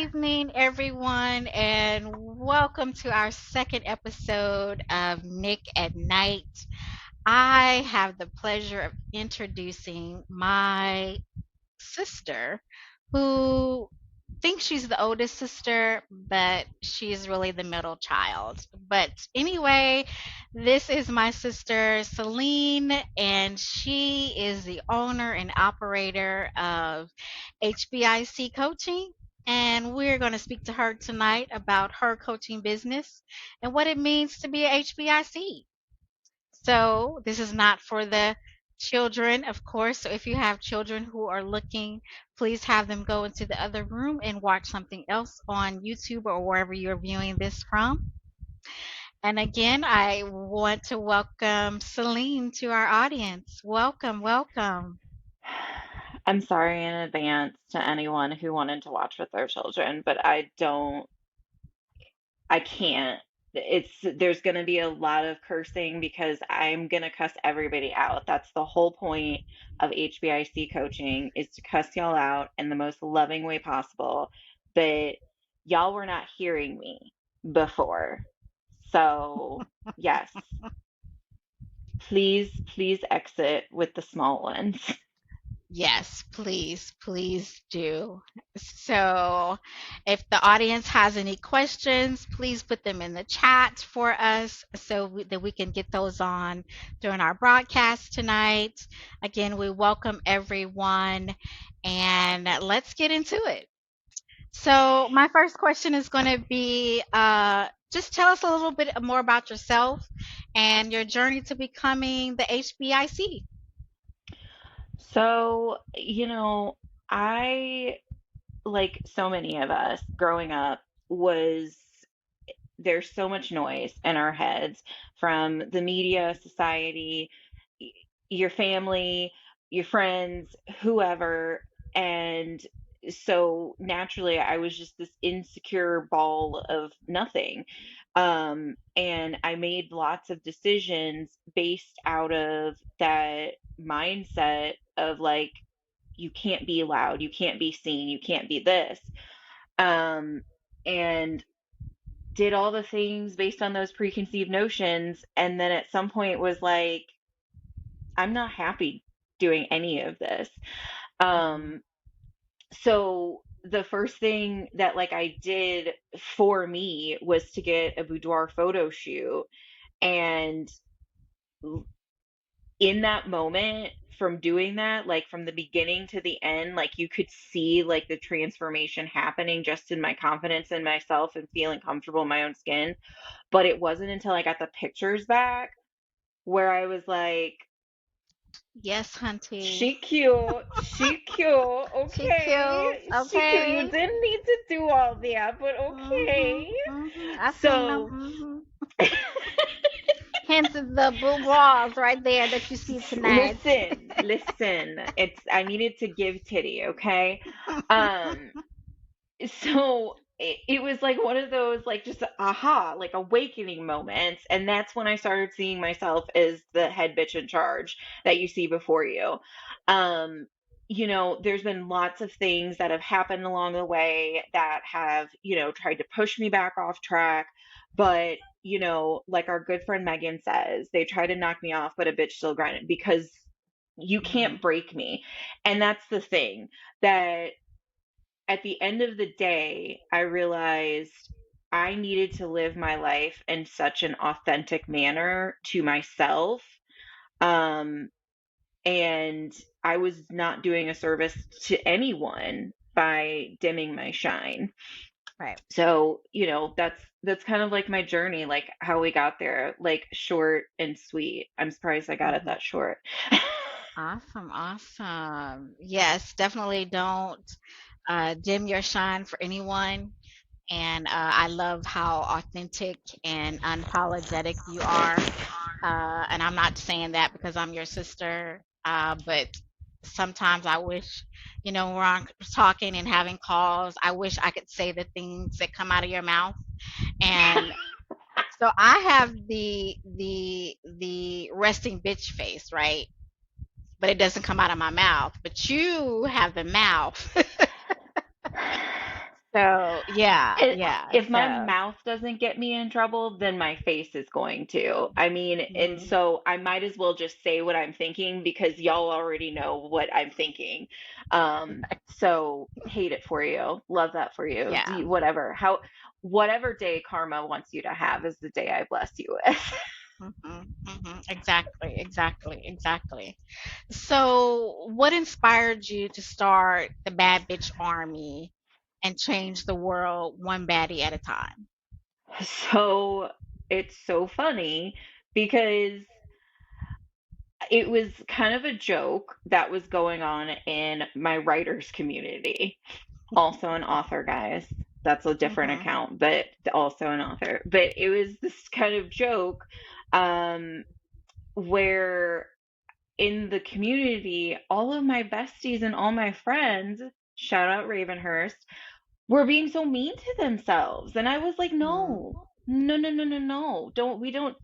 evening, everyone, and welcome to our second episode of Nick at Night. I have the pleasure of introducing my sister, who thinks she's the oldest sister, but she's really the middle child. But anyway, this is my sister Selene, and she is the owner and operator of HBIC Coaching. And we're going to speak to her tonight about her coaching business and what it means to be a HBIC. So this is not for the children, of course. So if you have children who are looking, please have them go into the other room and watch something else on YouTube or wherever you're viewing this from. And again, I want to welcome Celine to our audience. Welcome, welcome. I'm sorry in advance to anyone who wanted to watch with their children, but I can't. There's going to be a lot of cursing because I'm going to cuss everybody out. That's the whole point of HBIC coaching is to cuss y'all out in the most loving way possible. But y'all were not hearing me before. So, yes, please exit with the small ones. Yes, please, please do. So, if the audience has any questions, please put them in the chat for us that we can get those on during our broadcast tonight. Again, we welcome everyone and let's get into it. So, my first question is going to be just tell us a little bit more about yourself and your journey to becoming the HBIC. So, I, like so many of us growing up, was there's so much noise in our heads from the media, society, y- your family, your friends, whoever. And so naturally, I was just this insecure ball of nothing. And I made lots of decisions based out of that mindset of like, you can't be loud, you can't be seen, you can't be this. Um, and did all the things based on those preconceived notions. And then at some point was like, I'm not happy doing any of this. Mhm. Um, so the first thing that like I did for me was to get a boudoir photo shoot. And in that moment, from doing that, like from the beginning to the end, like you could see like the transformation happening just in my confidence in myself and feeling comfortable in my own skin. But it wasn't until I got the pictures back where I was like, Yes, Hunty. she cute, She cute. okay, she cute. You Okay. didn't need to do all that, but Mhm. okay. Mhm. I seen them. So, Mhm. Hence the bras right there that you see tonight. listen, I needed to give titty, okay? Um, so it was like one of those like just aha like awakening moments, and that's when I started seeing myself as the head bitch in charge that you see before you. um there's been lots of things that have happened along the way that have tried to push me back off track, but like our good friend Megan says, they try to knock me off but a bitch still grinding, because you Mhm. can't break me. And that's the thing, that at the end of the day, I realized I needed to live my life in such an authentic manner to myself. Um, and I was not doing a service to anyone by dimming my shine. Right. So, that's kind of like my journey, like how we got there, like short and sweet. I'm surprised I got it Mhm. that short. Awesome. Awesome. Yes, definitely don't dim your shine for anyone. And I love how authentic and unapologetic you are. And I'm not saying that because I'm your sister, but sometimes I wish, when we're talking and having calls, I wish I could say the things that come out of your mouth. And so I have the resting bitch face, right? But it doesn't come out of my mouth. But you have the mouth. So yeah, It, yeah. if my So mouth doesn't get me in trouble, then my face is going to. I mean, and mhm. so I might as well just say what I'm thinking because y'all already know what I'm thinking. So hate it for you. Love that for you. Yeah. Whatever. Whatever day karma wants you to have is the day I bless you with. Exactly, exactly, exactly. So, what inspired you to start the Bad Bitch Army and change the world one baddie at a time? So it's so funny because it was kind of a joke that was going on in my writers community. Also an author, guys. That's a different Hmm. account, but also an author. But it was this kind of joke um, where in the community, all of my besties and all my friends, shout out Ravenhurst, were being so mean to themselves. And I was like, Mm, no, no, no, no, no, no.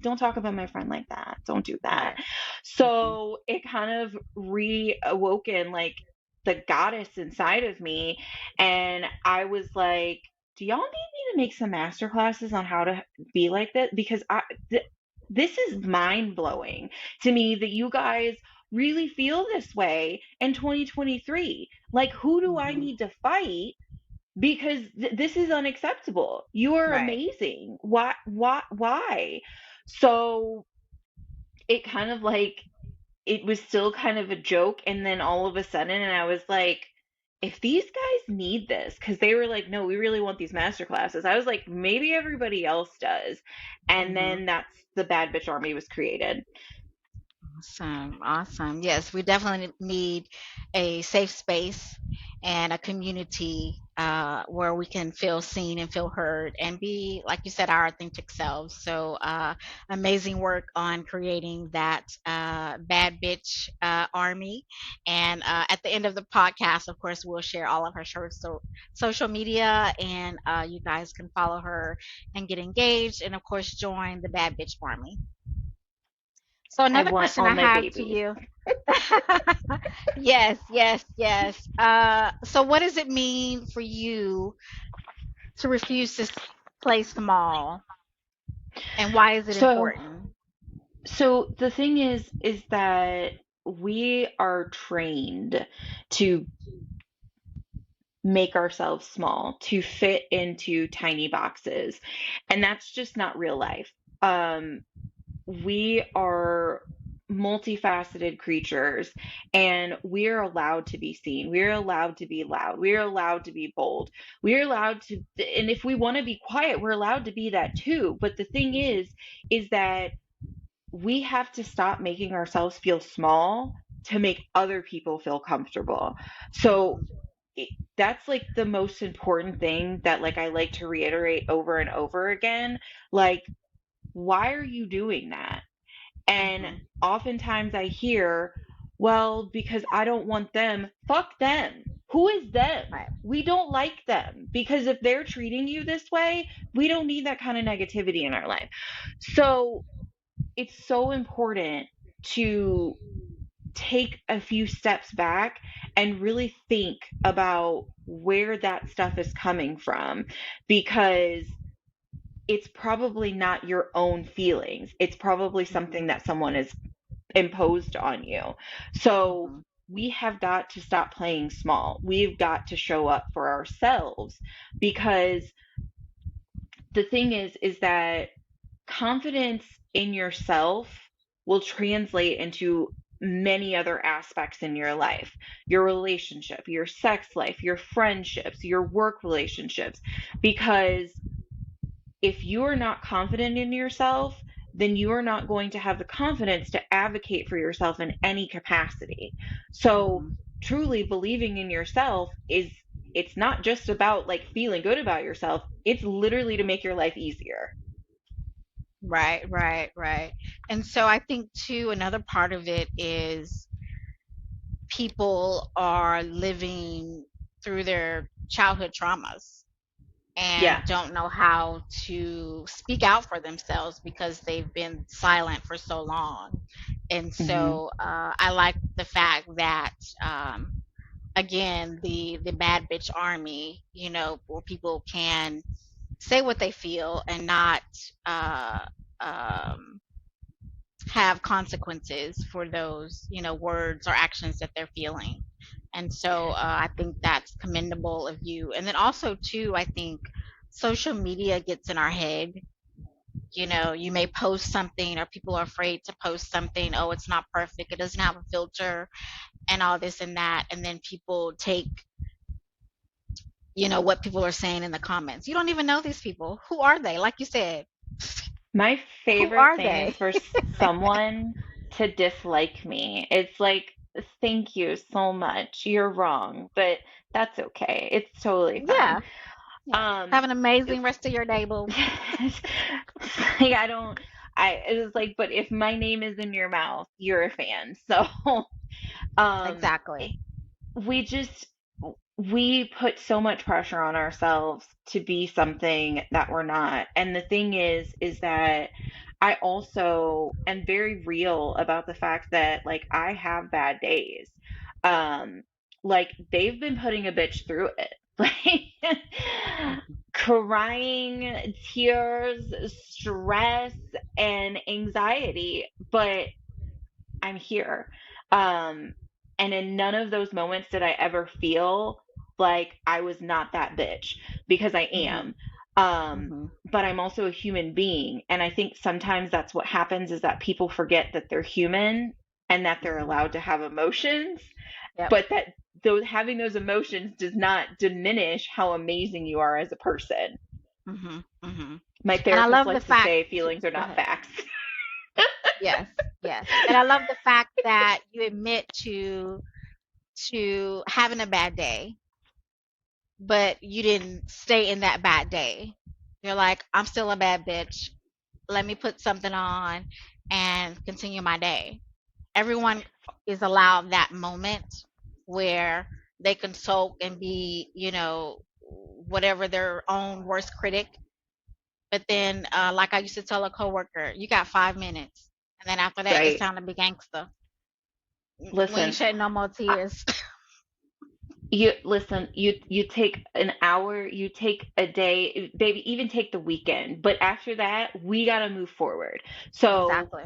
Don't talk about my friend like that. Don't do that. right. Hmm. So it kind of reawoken like the goddess inside of me. And I was like, do y'all need me to make some master classes on how to be like this? Because this is mind blowing to me that you guys really feel this way in 2023. Like, who do I Hmm. need to fight because this is unacceptable. You are Right. amazing. Why? So it kind of like it was still kind of a joke, and then all of a sudden, and I was like, if these guys need this, because they were like, no, we really want these master classes. I was like, maybe everybody else does, and Hmm. then that's the Bad Bitch Army was created. Awesome, awesome. Yes, we definitely need a safe space and a community where we can feel seen and feel heard and be, like you said, our authentic selves. So, amazing work on creating that bad bitch army. And at the end of the podcast, of course, we'll share all of her social media, and you guys can follow her and get engaged, and of course, join the bad bitch army. So I another want question all I my have to babies. you. Yes, yes, yes. So what does it mean for you to refuse to play small, and why is it So, important? so the thing is that we are trained to make ourselves small, to fit into tiny boxes. And that's just not real life. Um, we are multifaceted creatures and we're allowed to be seen. We're allowed to be loud. We're allowed to be bold. We're allowed to, and if we want to be quiet, we're allowed to be that too. But the thing is that we have to stop making ourselves feel small to make other people feel comfortable. So Mhm, it, that's like the most important thing that like I like to reiterate over and over again. Like, why are you doing that? And mhm. oftentimes I hear, well, because I don't want them. Fuck them. Who is them? Right. We don't like them because if they're treating you this way, we don't need that kind of negativity in our life. So it's so important to take a few steps back and really think about where that stuff is coming from because it's probably not your own feelings. It's probably something Mhm, that someone has imposed on you. So mhm, we have got to stop playing small. We've got to show up for ourselves because the thing is that confidence in yourself will translate into many other aspects in your life, your relationship, your sex life, your friendships, your work relationships. Because if you are not confident in yourself, then you are not going to have the confidence to advocate for yourself in any capacity. So, mhm. truly believing in yourself is it's not just about like feeling good about yourself, it's literally to make your life easier. Right, right, right. And so I think too, another part of it is people are living through their childhood traumas and Yeah. don't know how to speak out for themselves because they've been silent for so long. And Mhm. so I like the fact that um, again, the bad bitch army, where people can say what they feel and not uh, um, have consequences for those, words or actions that they're feeling. And so I think that's commendable of you. And then also, too, I think social media gets in our head. You may post something, or people are afraid to post something. Oh, it's not perfect. It doesn't have a filter, and all this and that. And then people take, what people are saying in the comments. You don't even know these people. Who are they? Like you said, My who favorite are thing they? is for someone to dislike me. It's like, thank you so much. You're wrong, but that's okay. It's totally fine. Yeah. Yeah. Um, Have an amazing rest of your day, boo. like I don't, it was like, but if my name is in your mouth, you're a fan. So, um, Exactly. we just we put so much pressure on ourselves to be something that we're not. And the thing is that I also am very real about the fact that like I have bad days. Um like they've been putting a bitch through it. Like crying, tears, stress and anxiety, but I'm here. Um, and in none of those moments did I ever feel like I was not that bitch because I Mhm. am. Um, Mhm. but I'm also a human being. And I think sometimes that's what happens is that people forget that they're human and that they're Mhm. allowed to have emotions, Yep. but that those having those emotions does not diminish how amazing you are as a person. Mhm. Mhm. My And I therapist love the likes to fact. say feelings are Go not ahead. facts. Yes. Yes. And I love the fact that you admit to having a bad day, but you didn't stay in that bad day. You're like, I'm still a bad bitch. Let me put something on and continue my day. Everyone is allowed that moment where they can sulk and be, whatever their own worst critic. But then, like I used to tell a coworker, you got 5 minutes, and then after that, it's Right. time to be gangster. We ain't Listen, shedding no more tears. you listen, you take an hour, you take a day, baby, even take the weekend. But after that, we got to move forward. So Exactly.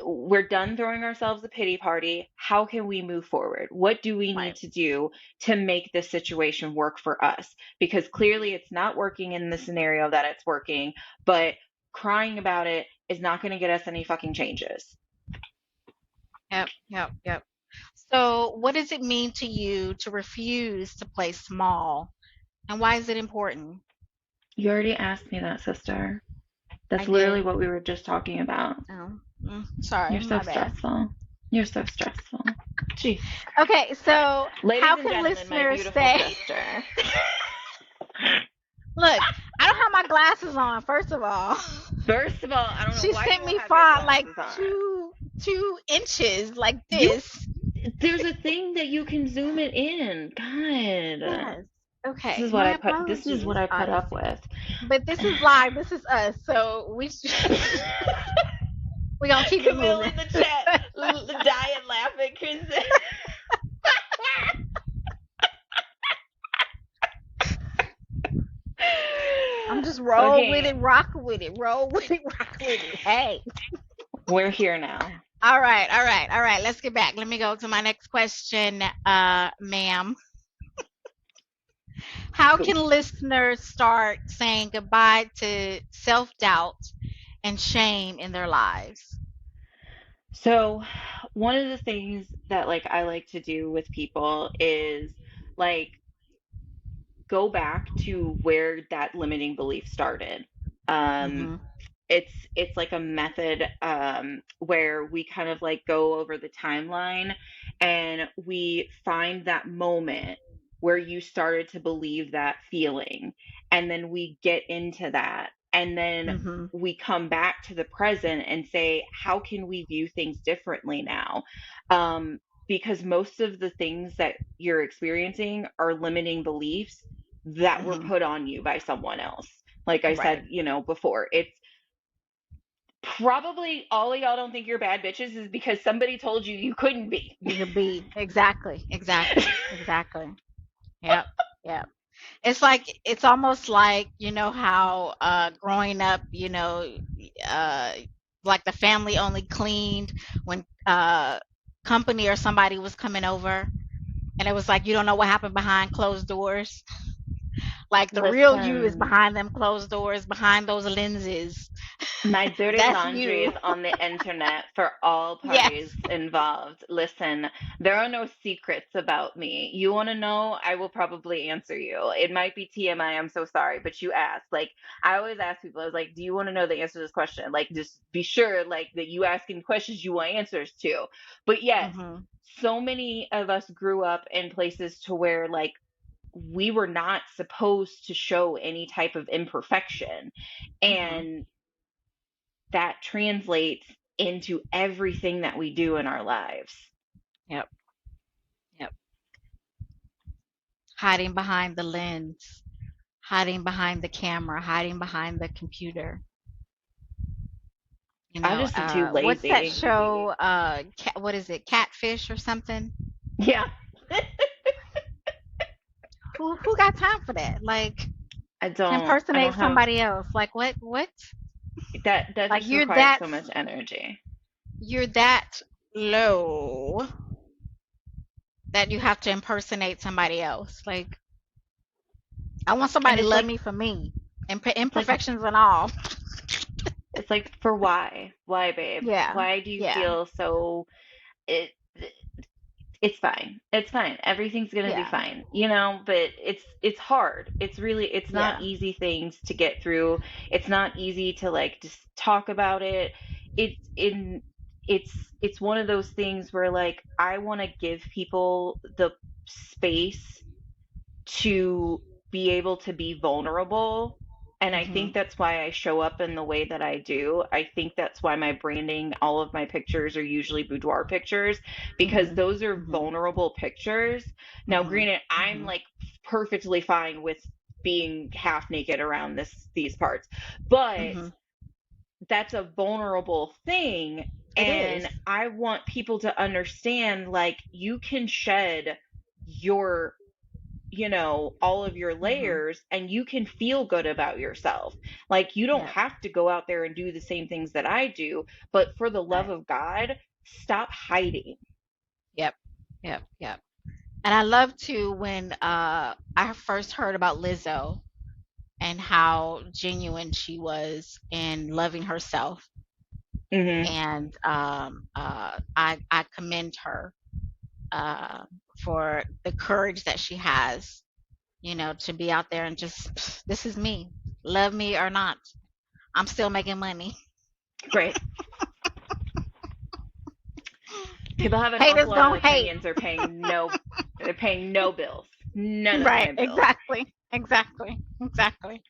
we're done throwing ourselves a pity party. How can we move forward? What do we need Right. to do to make this situation work for us? Because clearly it's not working in the scenario that it's working, but crying about it is not going to get us any fucking changes. Yep. Yep. Yep. So, what does it mean to you to refuse to play small, and why is it important? You already asked me that, sister. I That's literally did. what we were just talking about. Oh, sorry, You're so my bad. stressful. You're so stressful. Jesus Christ. Okay, so Ladies how and can gentlemen, my listeners beautiful stay? sister. Look, I don't have my glasses on. First of all, First of all, I don't know she why you sent don't me have your far like glasses on. two inches like You, this. there's a thing that you can zoom it in. God. Yes. Okay. My This is what apologies, I put up audience. with. But this is live. This is us. So we gonna keep it Camille moving. in the chat dying laughing because I'm just roll with it, okay, rock with it, roll with it, rock with it. Hey. we're here now. All right, all right, all right. Let's get back. Let me go to my next question, ma'am. How can listeners start saying goodbye to self doubt and shame in their lives? So, one of the things that like I like to do with people is like go back to where that limiting belief started. Um, Mm-hmm. it's like a method where we kind of like go over the timeline and we find that moment where you started to believe that feeling, and then we get into that, and then Mm-hmm. we come back to the present and say, how can we view things differently now? um, because most of the things that you're experiencing are limiting beliefs that were Mm-hmm. put on you by someone else. Like I Right. said, before, it's Probably all of y'all don't think you're bad bitches is because somebody told you you couldn't be. You could be exactly, exactly, exactly. Yep, yep. It's like it's almost like how growing up, uh like the family only cleaned when company or somebody was coming over, and it was like you don't know what happened behind closed doors. Like the real you is Listen, behind them closed doors, behind those lenses. my dirty That's laundry you. is on the internet for all Yes. parties involved. Listen, there are no secrets about me. You want to know? I will probably answer you. It might be TMI. I'm so sorry, but you asked. Like, I always ask people, I was like, do you want to know the answer to this question? Like, just be sure, like, that you asking questions you want answers to. But yes, Mhm. so many of us grew up in places to where, like, we were not supposed to show any type of imperfection. Mhm. And that translates into everything that we do in our lives. Yep. Yep. Hiding behind the lens, hiding behind the camera, hiding behind the computer. I just am too What's that lazy. show? What is it? Catfish or something? Yeah, Who got time for that? Like I to don't. I don't impersonate have somebody else. Like what? What? that. That Like just requires so much energy. you're that low that you have to impersonate somebody else. Like I want And somebody to love me for me, it's like, imperfections and all. it's like, for why? Why, babe? Yeah. Why do you Yeah. feel so? It. It's fine. It's fine. Everything's gonna be Yeah. fine, you know, but it's hard. It's really, it's not Yeah. easy things to get through. It's not easy to like just talk about it. It's in it's it's one of those things where like I want to give people the space to be able to be vulnerable. And I think Mhm. that's why I show up in the way that I do. I think that's why my branding, all of my pictures are usually boudoir pictures, because Mhm. those are Mhm. vulnerable pictures. Now, Mhm. granted, I'm Mhm. like perfectly fine with being half naked around these parts, but Mhm. that's a vulnerable thing. It is. And I want people to understand like you can shed your, all of your Mhm. layers and you can feel good about yourself. Like you don't Yep. have to go out there and do the same things that I do, but for the love Right. of God, stop hiding. Yep. Yep. Yep. And I love too when I first heard about Lizzo and how genuine she was in loving herself. Hmm. And I commend her uh, for the courage that she has, to be out there and just, this is me, love me or not, I'm still making money. Right. People have an Haters awful lot of gonna hate. opinions. They're paying no bills. None of Right, my bills. exactly, exactly, exactly.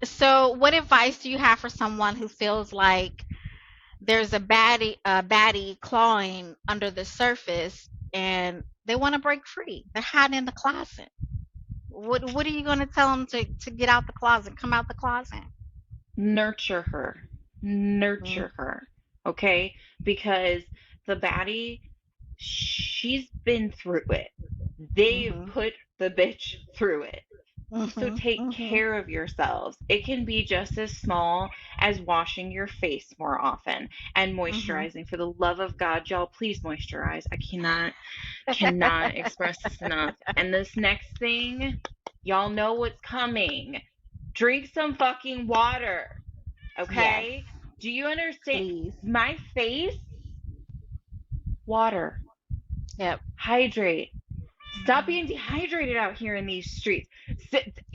So, what advice do you have for someone who feels like there's a baddie clawing under the surface and they want to break free? They're hiding in the closet. What are you going to tell them to get out the closet, come out the closet? Nurture her. Mhm. Nurture her. Okay? Because the baddie, she's been through it. They've Mhm. put the bitch through it. So Mhm. take Mhm. care of yourselves. It can be just as small as washing your face more often and Mhm. moisturizing. For the love of God, y'all, please moisturize. I cannot express this enough. And this next thing, y'all know what's coming. Drink some fucking water. Yes, Okay? Do you understand? please. My face, water, Yep, hydrate. Stop being dehydrated out here in these streets.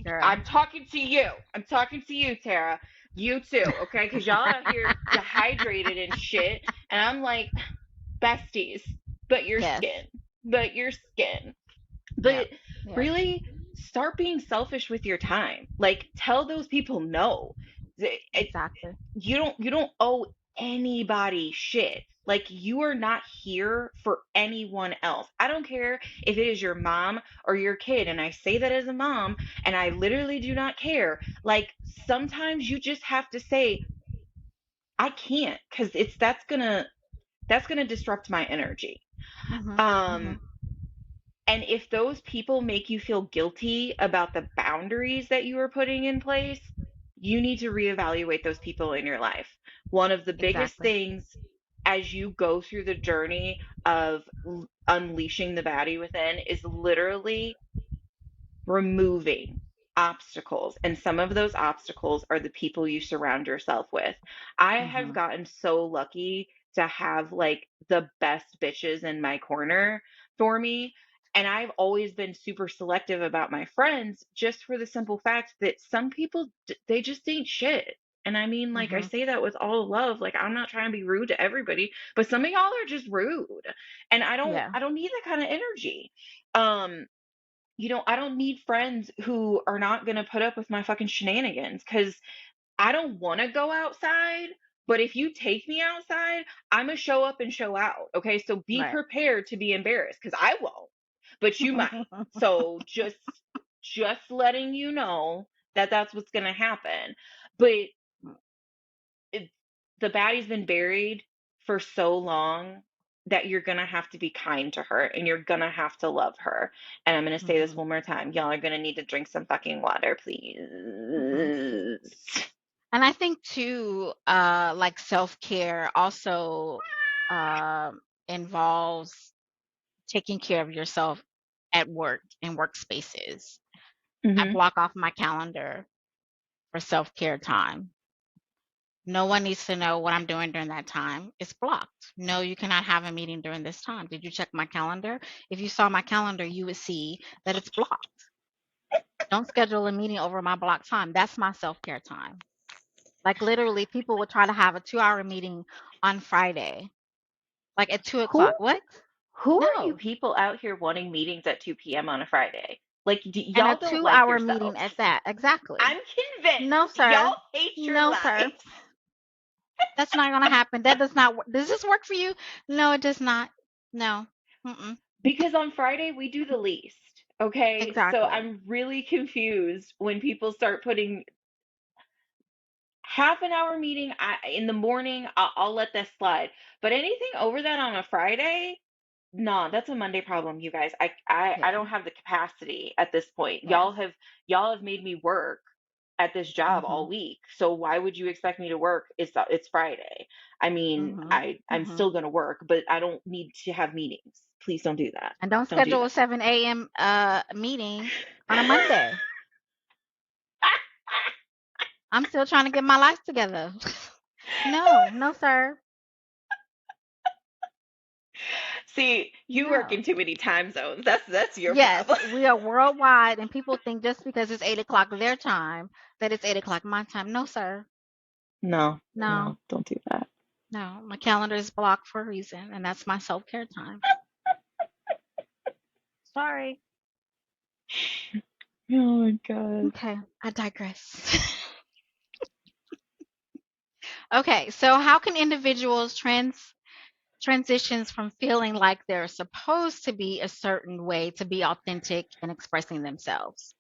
girl. I'm talking to you. I'm talking to you, Tara. You too, okay? Because y'all out here dehydrated and shit. And I'm like, besties, but your Yes. skin, but your skin. Yep. But Yep. really, start being selfish with your time. Like, tell those people no. Exactly. You don't owe anybody shit. Like, you are not here for anyone else. I don't care if it is your mom or your kid. And I say that as a mom, and I literally do not care. Like, sometimes you just have to say, I can't, because that's gonna disrupt my energy. Mhm. Mhm. Um, and if those people make you feel guilty about the boundaries that you are putting in place, you need to reevaluate those people in your life. One of the biggest Exactly. things as you go through the journey of unleashing the baddie within is literally removing obstacles. And some of those obstacles are the people you surround yourself with. I have Mhm. gotten so lucky to have like the best bitches in my corner for me. And I've always been super selective about my friends just for the simple fact that some people, they just ain't shit. And I mean, like, I Mhm. say that with all love. Like, I'm not trying to be rude to everybody, but some of y'all are just rude. And I don't, Yeah. I don't need that kind of energy. Um, I don't need friends who are not going to put up with my fucking shenanigans because I don't want to go outside. But if you take me outside, I'm going to show up and show out. Okay. So be Right. prepared to be embarrassed because I won't, but you might. So just letting you know that that's what's going to happen. But it, the baddie's been buried for so long that you're gonna have to be kind to her and you're gonna have to love her. And I'm gonna say this Mhm. one more time. Y'all are gonna need to drink some fucking water, please. Mhm. And I think too, like self-care also involves taking care of yourself at work in workspaces. I Hmm. block off my calendar for self-care time. No one needs to know what I'm doing during that time. It's blocked. No, you cannot have a meeting during this time. Did you check my calendar? If you saw my calendar, you would see that it's blocked. Don't schedule a meeting over my blocked time. That's my self-care time. Like literally, people would try to have a 2-hour meeting on Friday, like at two Who o'clock. What? who are you No. people out here wanting meetings at 2 p.m. on a Friday? Like, And a y'all don't like 2-hour meeting yourselves. at that. Exactly. I'm convinced No, y'all sir. hate your No, sir. lives. That's not going to happen. That does not work. Does this work for you? No, it does not. No. Mm-mm. Because on Friday we do the least. Okay, so Exactly. I'm really confused when people start putting half an hour meeting in the morning. I'll let that slide, but anything over that on a Friday, no, that's a Monday problem, you guys. I Yeah. don't have the capacity at this point. Yes. Y'all have made me work at this job Mm-hmm. all week, so why would you expect me to work? It's Friday. I mean, Mm-hmm. I'm Mm-hmm. still gonna work, but I don't need to have meetings. Please don't do that. And don't Don't do schedule a that. 7 a.m. Meeting on a Monday. I'm still trying to get my life together. No, no, sir. See, you work in No. too many time zones. That's your Yes, problem. we are worldwide, and people think just because it's 8 o'clock their time that it's 8 o'clock my time. No, sir. No, No, no, don't do that. no. My calendar is blocked for a reason, and that's my self care time. Sorry. Oh my God. Okay, I digress. Okay, so how can individuals transitions from feeling like they're supposed to be a certain way to be authentic and expressing themselves?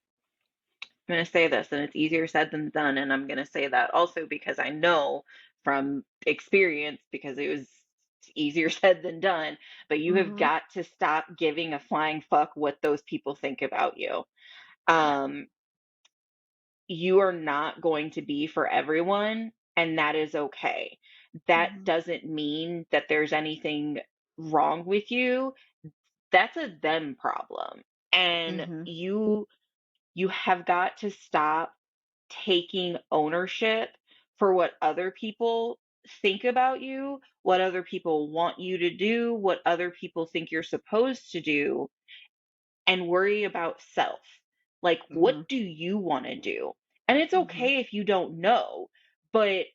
I'm going to say this, and it's easier said than done. And I'm going to say that also because I know from experience, because it was easier said than done, but you have Mhm. got to stop giving a flying fuck what those people think about you. Yeah. Um, you are not going to be for everyone, and that is okay. That Mhm. doesn't mean that there's anything wrong with you. That's a them problem. And Mhm. you have got to stop taking ownership for what other people think about you, what other people want you to do, what other people think you're supposed to do, and worry about self. Like, what Mhm. do you want to do? And it's Mhm. okay if you don't know, but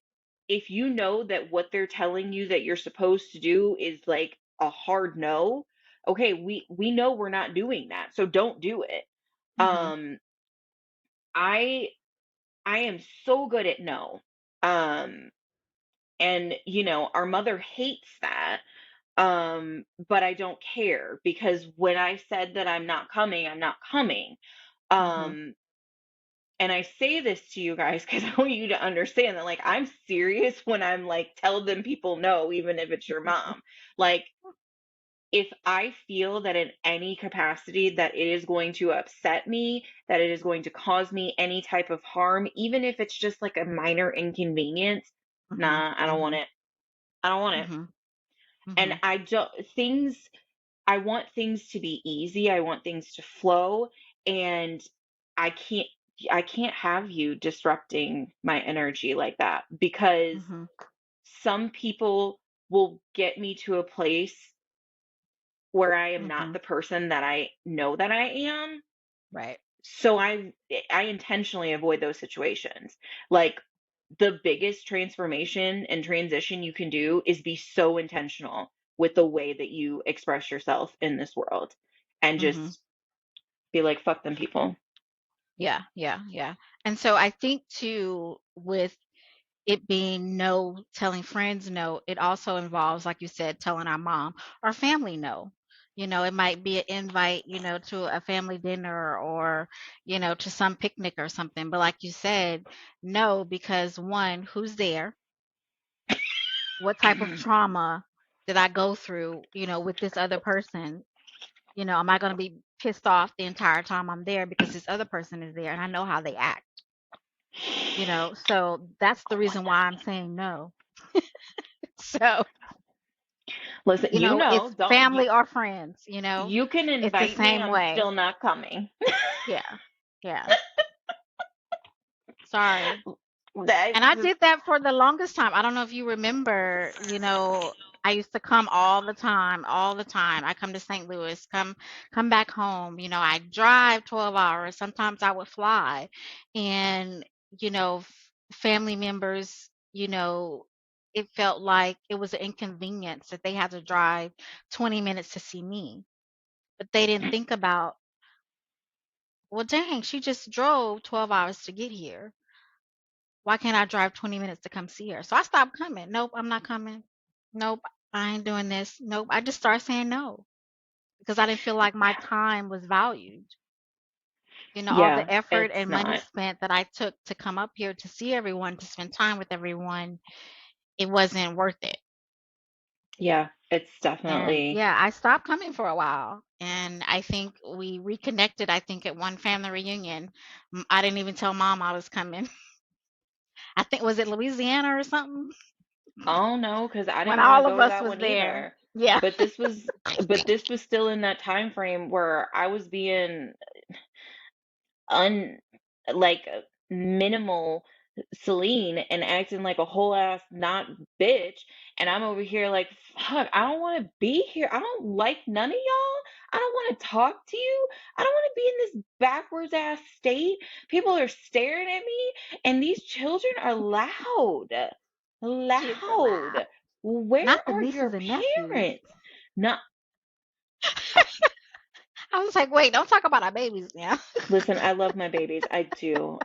if you know that what they're telling you that you're supposed to do is like a hard no, okay, we know we're not doing that, so don't do it. Mhm. Um, I I am so good at no. Um, And, our mother hates that. But I don't care because when I said that I'm not coming, I'm not coming. Mhm. Um, and I say this to you guys because I want you to understand that, like, I'm serious when I'm like, tell them people no, even if it's your mom. Like, if I feel that in any capacity that it is going to upset me, that it is going to cause me any type of harm, even if it's just like a minor inconvenience, Mhm. nah, I don't want Mhm. it. I don't want it. Mhm. And Mhm. I don't, I want things to be easy. I want things to flow. And I can't, I can't have you disrupting my energy like that, because Mhm. some people will get me to a place where I am not Mhm. the person that I know that I am. Right. So I intentionally avoid those situations. Like, the biggest transformation and transition you can do is be so intentional with the way that you express yourself in this world, and Mhm. just be like, fuck them people. Yeah, yeah, yeah. And so I think too, with it being no, telling friends no, it also involves, like you said, telling our mom or family no. It might be an invite, to a family dinner or, to some picnic or something. But like you said, no, because one, who's there? What type of trauma did I go through, with this other person? Am I going to be pissed off the entire time I'm there because this other person is there and I know how they act? So that's the reason why I'm saying no. So, Listen, it's don't family or friends, you can it's the invite me, same I'm way. still not coming. Yeah. Yeah. Sorry. That's And I just, did that for the longest time. I don't know if you remember, I used to come all the time, all the time. I come to St. Louis, come back home. I drive 12 hours. Sometimes I would fly. And, family members, it felt like it was an inconvenience that they had to drive 20 minutes to see me. But they didn't think about, well, dang, she just drove 12 hours to get here. Why can't I drive 20 minutes to come see her? So I stopped coming. Nope, I'm not coming. Nope, I ain't doing this. Nope. I just started saying no because I didn't feel like my time was valued. All yeah, the effort it's and money not. spent that I took to come up here to see everyone, to spend time with everyone, it wasn't worth it. Yeah, it's And definitely. yeah, I stopped coming for a while. And I think we reconnected, I think, at one family reunion. I didn't even tell mom I was coming. I think, was it Louisiana or something? Oh no, because I When didn't want to all of go to us that was one there. either. Yeah. But this was but this was still in that time frame where I was being un like minimal Selene and acting like a whole ass not bitch, and I'm over here like, fuck, I don't want to be here. I don't like none of y'all. I don't want to talk to you. I don't want to be in this backwards ass state. People are staring at me, and these children are loud. Kids are loud. Loud. Where Not the are nieces your and nephews. parents? Not I was like, wait, don't talk about our babies now. Listen, I love my babies. I do,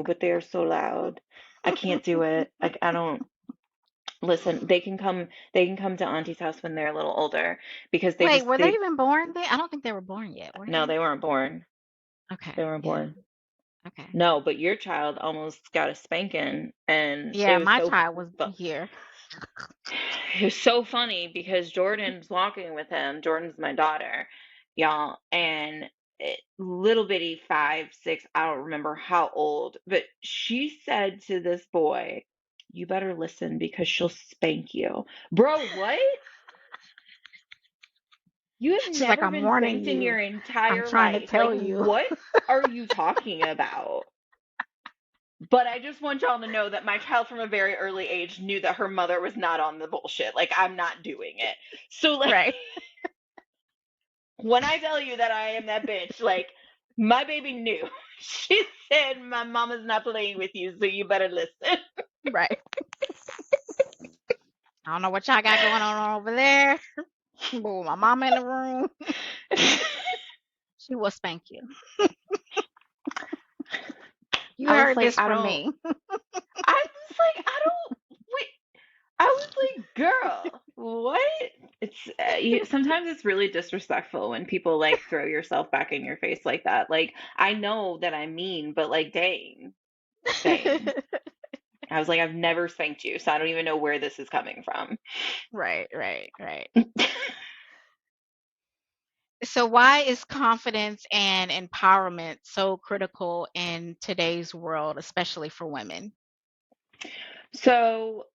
but they are so loud. I can't do it. I don't listen. They can come to Auntie's house when they're a little older, because they Wait, just were they they even born then? I don't think they were born yet, were no, they? they weren't born. They Okay. weren't Yeah. born. Okay. No, but your child almost got a spanking, and Yeah, my child was here. it was so funny because Jordan's walking with him. Jordan's my daughter, y'all, and little bitty 5, 6, I don't remember how old, but she said to this boy, "You better listen because she'll spank you." Bro, what? You have She's like, never I'm been warning spanked in you. your I'm entire trying to life. tell Like, you. what are you talking about? But I just want y'all to know that my child from a very early age knew that her mother was not on the bullshit. Like, I'm not doing it. So, like, Right. when I tell you that I am that bitch, like, my baby knew. She said, "My mama's not playing with you, so you better listen." Right. I don't know what y'all got going on over there. But with my mama in the room, she will spank you. You I was heard like, this I from don't, me. I was like, I don't, wait. I was like, girl, what? It's sometimes it's really disrespectful when people like throw yourself back in your face like that. Like, I know that I mean, but like, dang, dang. I was like, I've never spanked you, so I don't even know where this is coming from. Right, right, right. So why is confidence and empowerment so critical in today's world, especially for women? So,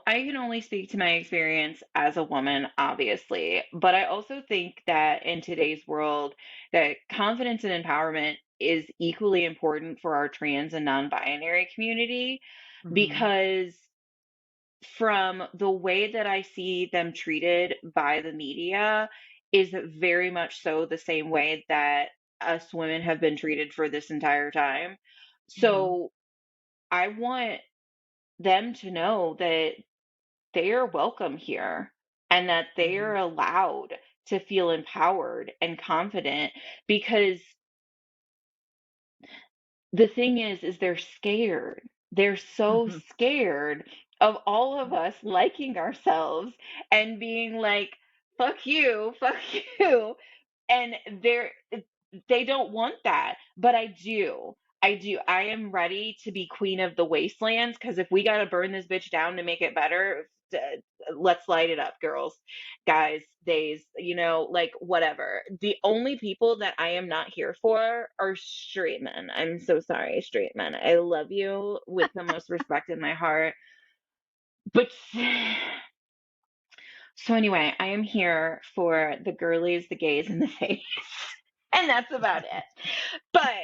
I can only speak to my experience as a woman, obviously, but I also think that in today's world, that confidence and empowerment is equally important for our trans and non-binary community Mhm. because from the way that I see them treated by the media is very much so the same way that us women have been treated for this entire time. Mhm. So I want them to know that they are welcome here and that they are Mhm. allowed to feel empowered and confident because the thing is they're scared. They're so Mhm. scared of all of us liking ourselves and being like, fuck you. And they don't want that, but I do. I do. I am ready to be queen of the wastelands because if we got to burn this bitch down to make it better, let's light it up, girls, guys, days, like whatever. The only people that I am not here for are straight men. I'm so sorry, straight men. I love you with the most respect in my heart. But so anyway, I am here for the girlies, the gays, and the fays. And that's about it. But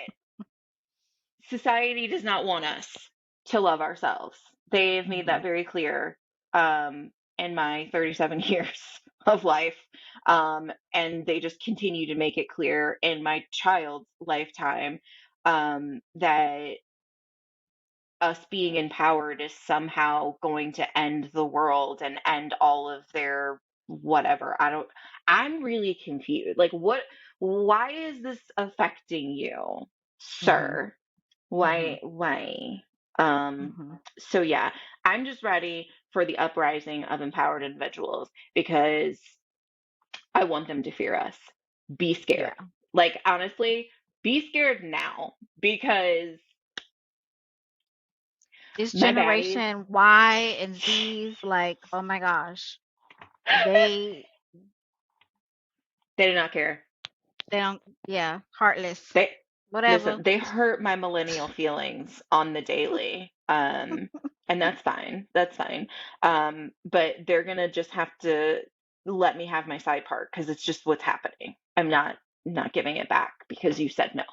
society does not want us to love ourselves. They've made that Mhm. very clear in my 37 years of life. And they just continue to make it clear in my child's lifetime that us being empowered is somehow going to end the world and end all of their whatever. I'm really confused. Like, why is this affecting you, Mhm. sir? Mhm. Why? Um, Mhm. so yeah, I'm just ready for the uprising of empowered individuals because I want them to fear us. Be Yeah. scared. Like, honestly, be scared now because This my baddies, generation Y and Z's, like, oh my gosh, they they do not care. they don't, yeah, heartless, They whatever. listen, they hurt my millennial feelings on the daily. And that's fine. That's fine. But they're gonna just have to let me have my side part because it's just what's happening. I'm not giving it back because you said no.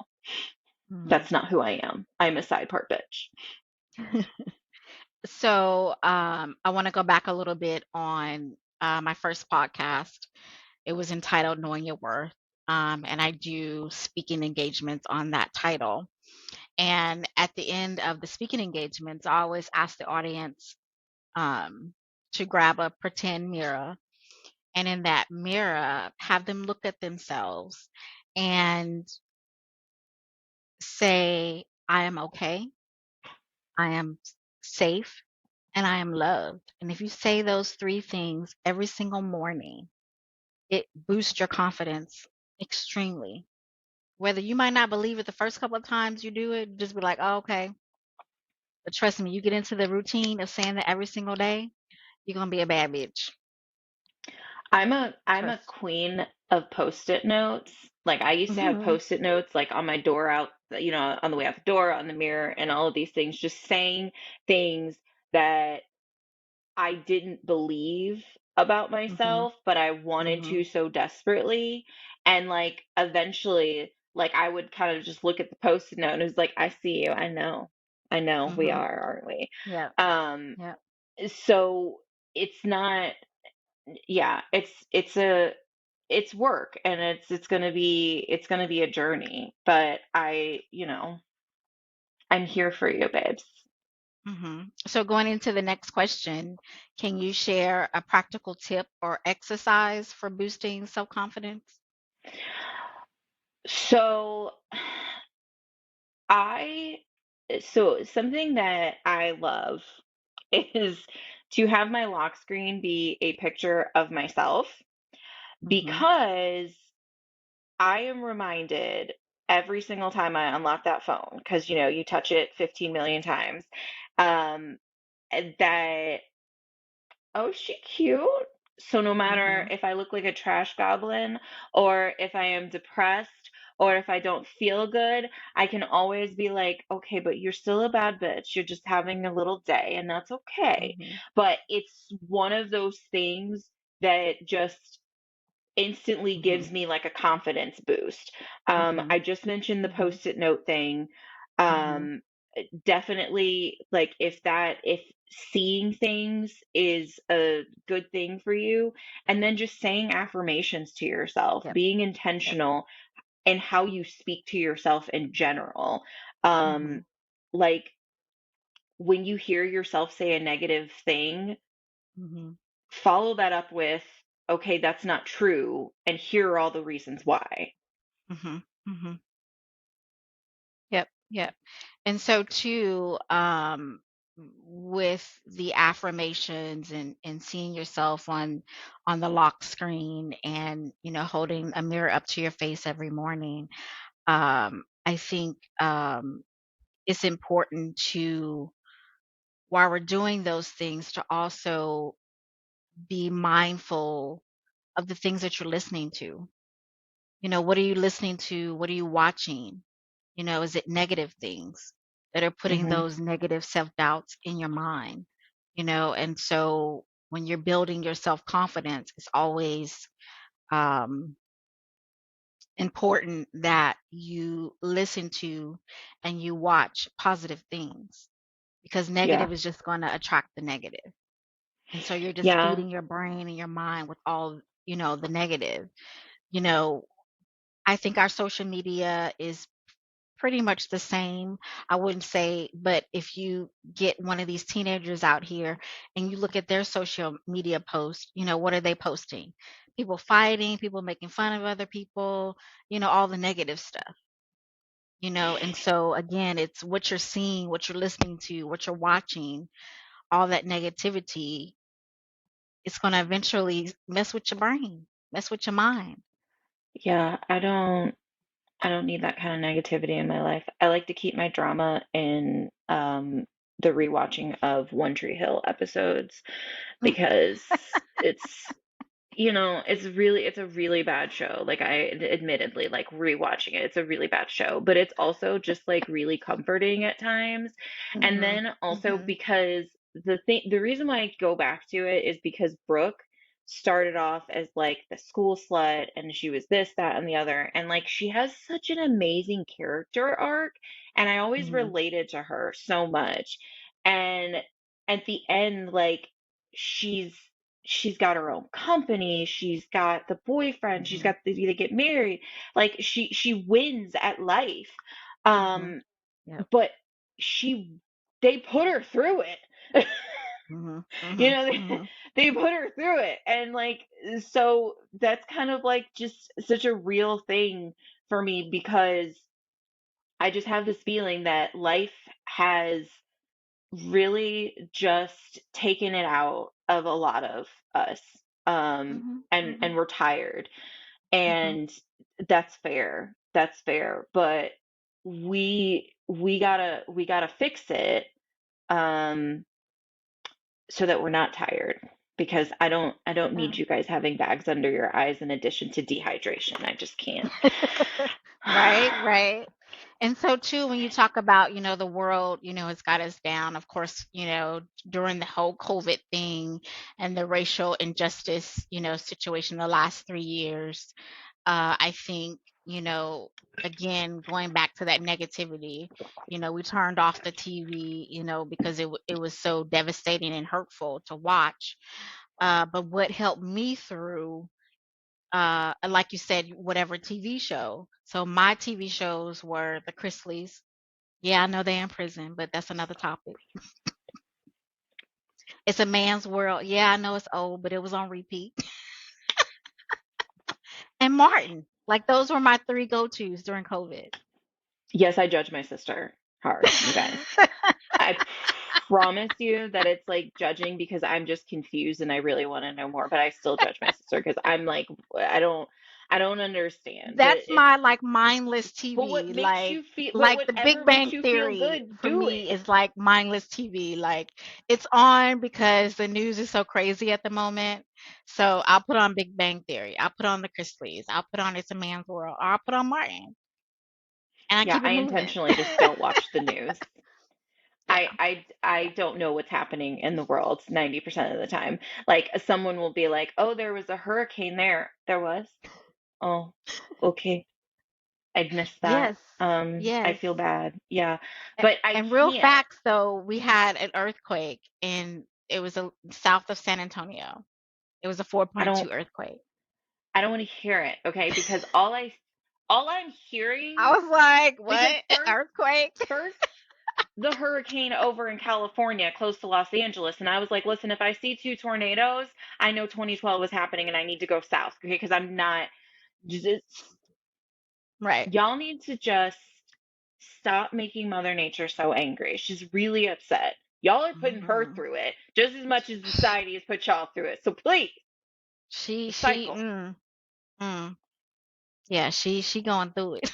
Mhm. That's not who I am. I'm a side part bitch. So, I want to go back a little bit on my first podcast. It was entitled Knowing Your Worth. And I do speaking engagements on that title. And at the end of the speaking engagements, I always ask the audience um, to grab a pretend mirror. And in that mirror, have them look at themselves and say, I am okay, I am safe, and I am loved. And if you say those three things every single morning, it boosts your confidence extremely. Whether you might not believe it the first couple of times you do it, just be like, oh, okay. But trust me, you get into the routine of saying that every single day, you're gonna be a bad bitch. I'm a Trust. queen of post-it notes. Like I used to have Hmm. post-it notes like on my door out, on the way out the door, on the mirror, and all of these things, just saying things that I didn't believe about Hmm. myself, but I wanted Hmm. to so desperately. And like eventually, like I would kind of just look at the post-it note and it was like, I see you. I know we Hmm. are, aren't we? Yeah. Um, Yeah. so it's not, yeah, it's work and it's gonna be a journey. But I'm here for you, babes. Hmm. So going into the next question, can you share a practical tip or exercise for boosting self-confidence? So I so something that I love is to have my lock screen be a picture of myself, Mhm. because I am reminded every single time I unlock that phone, because you touch it 15 million times, um, that, oh, is she cute? So no matter Mhm. if I look like a trash goblin, or if I am depressed, or if I don't feel good, I can always be like, okay, but you're still a bad bitch. You're just having a little day, and that's okay. Mhm. But it's one of those things that just instantly Mhm. gives me like a confidence boost. Mhm. I just mentioned the Mhm. post-it note thing. Mhm. Um, Definitely, like, if seeing things is a good thing for you, and then just saying affirmations to yourself, Yep. being Yep. intentional in how you speak to yourself in general. Mhm. Like, when you hear yourself say a negative thing, Mhm. follow that up with, okay, that's not true, and here are all the reasons why. Mhm. Mhm. Yep. Yep. And so too, with the affirmations and seeing yourself on the lock screen and holding a mirror up to your face every morning, I think it's important to, while we're doing those things, to also be mindful of the things that you're listening to. What are you listening to? What are you watching? Is it negative things that are putting Hmm. those negative self-doubts in your mind? And so when you're building your self-confidence, it's always um, important that you listen to and you watch positive things, because Yeah. negative is just going to attract the negative. And so you're just Yeah. feeding your brain and your mind with all, the negative. You know, I think our social media is pretty much the same. I wouldn't say, but if you get one of these teenagers out here and you look at their social media posts, what are they posting? People fighting, people making fun of other people, all the negative stuff. And so again, it's what you're seeing, what you're listening to, what you're watching, all that negativity, it's going to eventually mess with your brain, mess with your mind. Yeah. I don't need that kind of negativity in my life. I like to keep my drama in the rewatching of One Tree Hill episodes, because it's it's a really bad show. Like, I admittedly, like, rewatching it, it's a really bad show, but it's also just like really comforting at times. And Mhm. then also Mhm. because the reason why I go back to it is because Brooke started off as like the school slut, and she was this, that, and the other. And like, she has such an amazing character arc, and I always Mhm. related to her so much. And at the end, like, she's she's got her own company, she's got the boyfriend, she's Mhm. got they get married, like, she wins at life. Mhm. um Yep. but she they put her through it. Mhm. you Mhm. know they, Mhm. they put her through it, and like, so that's kind of like just such a real thing for me, because I just have this feeling that life has really just taken it out of a lot of us. Mhm. And Mhm. we're tired, Mhm. and that's fair, but we gotta fix it, um so that we're not tired, because I don't need Yeah. you guys having bags under your eyes in addition to dehydration. I just can't. Right, right. And so too, when you talk about, the world, has got us down, of course, during the whole COVID thing and the racial injustice, situation the last 3 years, I think, again, going back to that negativity, we turned off the TV, because it was so devastating and hurtful to watch. But what helped me through, like you said, whatever TV show. So my TV shows were the Chrisleys. Yeah, I know they're in prison, but that's another topic. It's a man's world. Yeah, I know it's old, but it was on repeat. And Martin. Like those were my three go-tos during COVID. Yes, I judge my sister hard, you guys. I promise you that it's like judging because I'm just confused and I really want to know more, but I still judge my sister because I'm like, I don't, I don't understand. But That's my like mindless TV. what makes you feel, but Like the Big whatever makes Bang you feel Theory good, for do me it. is like mindless TV. Like it's on because the news is so crazy at the moment. So I'll put on Big Bang Theory. I'll put on the Chrisleys. I'll put on It's a Man's World. Or I'll put on Martin, and I Yeah, keep it I moving. intentionally just don't watch the news. Yeah. I don't know what's happening in the world 90% of the time. Like someone will be like, "Oh, there was a hurricane there." There was? Oh, okay. I'd missed that. Yes. I Yes. feel bad. Yeah. But I And real can't. facts though, we had an earthquake and it was south of San Antonio. It was a I don't 4.2 earthquake. I don't want to hear it, okay? Because all I'm hearing, I was like, because what? An earthquake? first the hurricane over in California close to Los Angeles, and I was like, listen, if I see two tornadoes, I know 2012 was happening and I need to go south, okay? Because I'm not just, Right. y'all need to just stop making Mother Nature so angry. She's really upset. Y'all are putting her Mhm. through it just as much as society has put y'all through it. So please, She recycle. mm. Yeah, she going through it.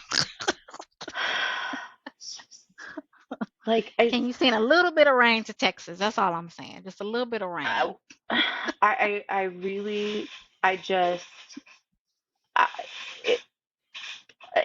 Like it's Can you send a little bit of rain to Texas? That's all I'm saying. Just a little bit of I, rain. I really, I just, I, it, uh,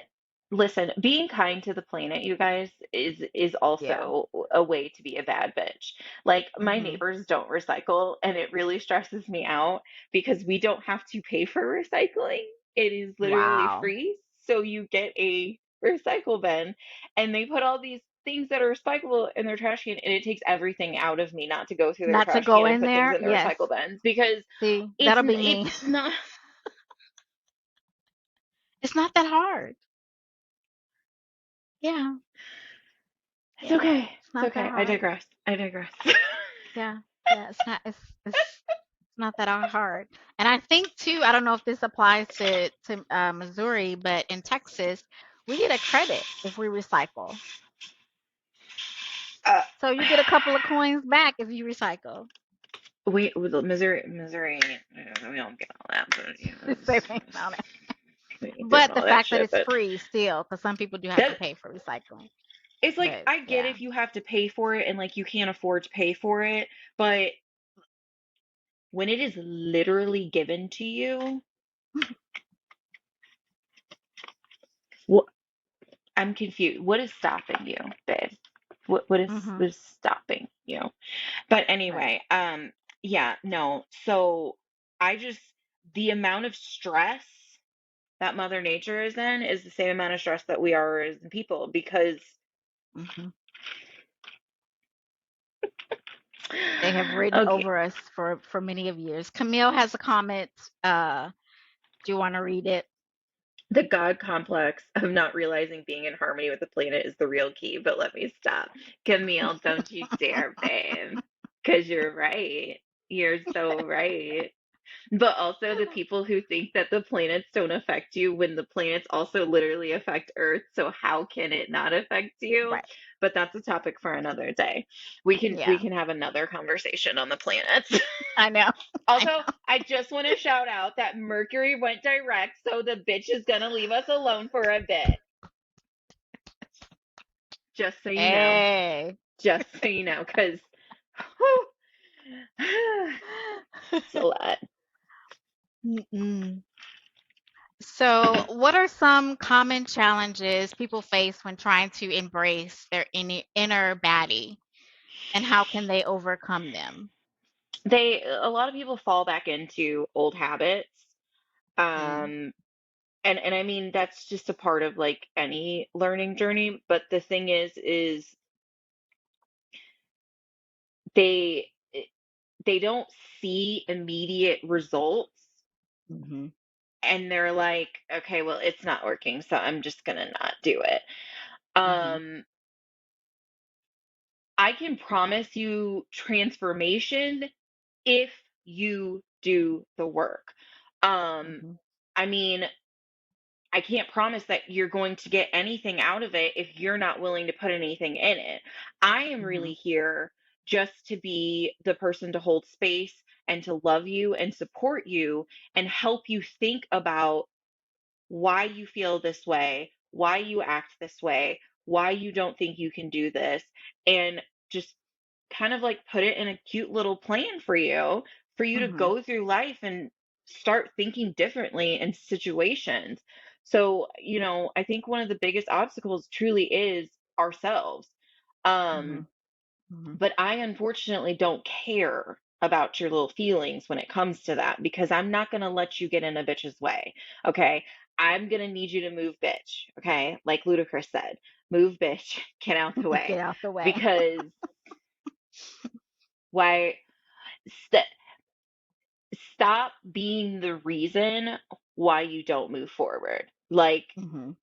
listen, being kind to the planet, you guys, is Yeah. also a way to be a bad bitch. Like my Mhm. neighbors don't recycle, and it really stresses me out because we don't have to pay for recycling. It is literally Wow. free. So you get a recycle bin, and they put all these things that are recyclable in their trash can, and it takes everything out of me not to go through their Not to trash go can and in put things there? in the Yes. recycle bins because See, that'll be it's me. not. It's not that hard. Yeah. It's Yeah. okay. It's It's not that okay. I hard. digress. I digress. Yeah. Yeah, it's not that hard. And I think too, I don't know if this applies to Missouri, but in Texas, we get a credit if we recycle. uh, So you get a couple of coins back if you recycle. we with Missouri, we don't get all that, but you know, Same thing about it. we ain't doing But the all that fact that shit. it's But free still, because some people do have to that pay for recycling. it's like But I get yeah. if you have to pay for it and like you can't afford to pay for it, but when it is literally given to you, what I'm confused. What is stopping you, babe? Mhm. what is stopping you? But Right. anyway, yeah, no. So I just the amount of stress that Mother Nature is in is the same amount of stress that we are as people because Mhm. They have ridden okay, over us for many of years. Camille has a comment. Uh, do you want to read it? the God complex of not realizing being in harmony with the planet is the real key, but let me stop. Camille, don't you dare, babe. Because you're right. You're so right. But also the people who think that the planets don't affect you when the planets also literally affect Earth. So how can it not affect you? Right. But that's a topic for another day. We Yeah. can have another conversation on the planets. I know. I Also, know. I just want to shout out that Mercury went direct, so the bitch is gonna leave us alone for a bit. Just so you know. Hey. Just so you know, because it's a lot. Mm-mm. So, what are some common challenges people face when trying to embrace their inner baddie, and how can they overcome them? A lot of people fall back into old habits. Mm, Um, and I mean that's just a part of like any learning journey, but the thing is they they don't see immediate results mhm, and they're like, okay, well, it's not working, so I'm just gonna not do it. mhm, Um, I can promise you transformation if you do the work. Um, mhm, I mean, I can't promise that you're going to get anything out of it if you're not willing to put anything in it. I am really mhm, here just to be the person to hold space and to love you and support you and help you think about why you feel this way, why you act this way, why you don't think you can do this, and just kind of like put it in a cute little plan for you to Mhm. go through life and start thinking differently in situations. So, I think one of the biggest obstacles truly is ourselves. Um, Mhm. Mhm. but I unfortunately don't care about your little feelings when it comes to that because I'm not going to let you get in a bitch's way. Okay. I'm going to need you to move, bitch. Okay. Like Ludacris said, move, bitch, get out the Get way. out the way. Because why st- stop being the reason why you don't move forward. Like, Mhm.